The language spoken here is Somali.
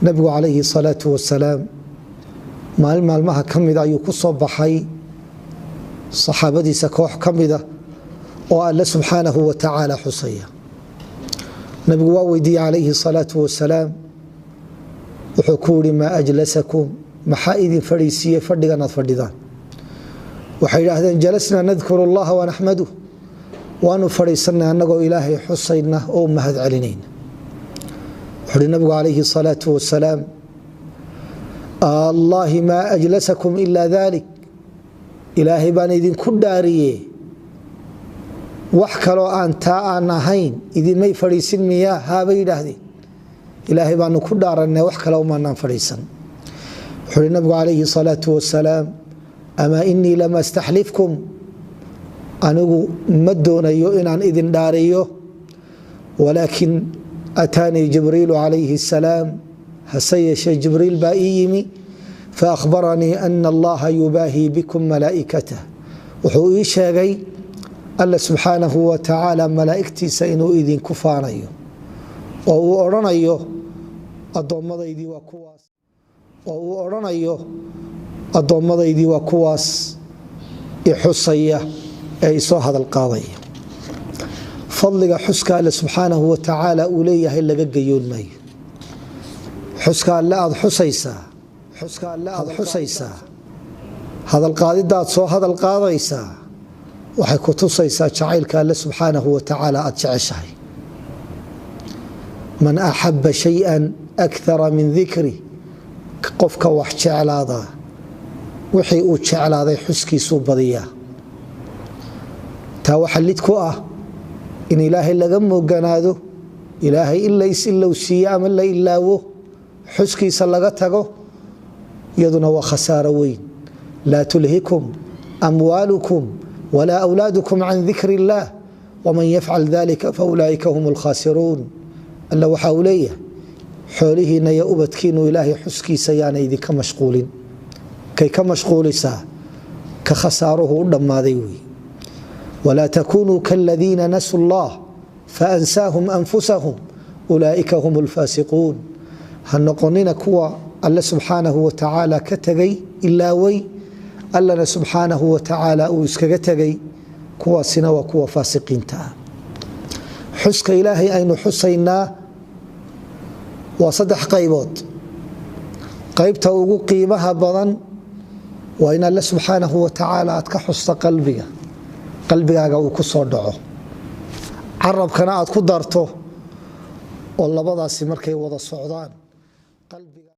nabigu calayhi salaatu wasalaam maalmaha ka mid ayuu ku soo baxay saxaabadiisa koox ka mida oo alla subxaanahu wa tacaala xusaya. nabigu waa weydiiyey calayhi salaatu wasalaam, wuxuu ku yidhi maa ajlasakum, maxaa idin fadhiisiiyey fadhigan aad fadhidaan? waxay yidhaahdeen jalasnaa nadkuru allaha wanaxmaduh, waanu fadhiisanay annagoo ilaahay xusayna oo mahad celinayna. wuxuu hi nabigu calayhi salaatu wasalaam, allaahi maa ajlasakum ilaa dalik, ilaahay baan idinku dhaariye wax kaloo aan taa aan ahayn idinmay fadhiisin miyaa? haabay yidhaahdeen, ilaahay baanu ku dhaaranay wax kale umaanaan fadhiisan. wuxuu hi nabigu calayhi salaatu wasalaam, amaa inii lama astaxlifkum, anigu ma doonayo inaan idin dhaariyo, walaakin ataanii jibriilu calayhi asalaam, hase yeeshee jibriil baa ii yimi faahbaranii ana allaha yubaahii bikum malaa'ikatah, wuxuu ii sheegay alla subxaanahu wa tacaala malaa'igtiisa inuu idinku faanayo oo uu odhanayo addoommadaydii waa kuwaas, oo uu odhanayo addoommadaydii waa kuwaas ixusaya ee isoo hadal qaadaya. fadliga xuska alle subxaanahu wa tacaala uu leeyahay laga gayoon maayo. xuska alle aad xusaysaa hadalqaadidaad soo hadal qaadaysaa waxay ku tusaysaa jacaylka alle subxaanahu wa tacaala aad jeceshahay. man axaba shay-an akara min dikri, qofka wax jeclaada wixii uu jeclaaday xuskiisuu badiyaa. taa waxa lid ku ah in ilaahay laga mooganaado, ilaahay in la is-ilowsiiyo ama la ilaawo, xuskiisa laga tago, iyaduna waa khasaaro weyn. laa tulhikum amwaalukum walaa awlaadukum can dikri illaah waman yafcal dalika faulaa'ika hum alkhaasiruun. alla waxa uu leeyahay, xoolihiinna iyo ubadkiinu ilaahay xuskiisa yaana idinka mashquulin. kay ka mashquulisaa ka khasaaruhu u dhammaaday wey. walaa takunuu kaladiina nasuu allah faansaahum anfusahum ulaa'ika hum alfaasiquun. ha noqonina kuwa alle subxaanahu wa tacaala ka tegay ilaaway, allana subxaanahu wa tacaala uu iskaga tegay, kuwaasina waa kuwa faasiqiinta ah. xuska ilaahay aynu xusaynaa waa 3 qaybood. qaybta ugu qiimaha badan waa in alle subxaanahu wa tacaala aad ka xusta qalbigaaga uu ku soo dhaco, carabkana aad ku darto, oo labadaasi markay wada socdaan qalbiga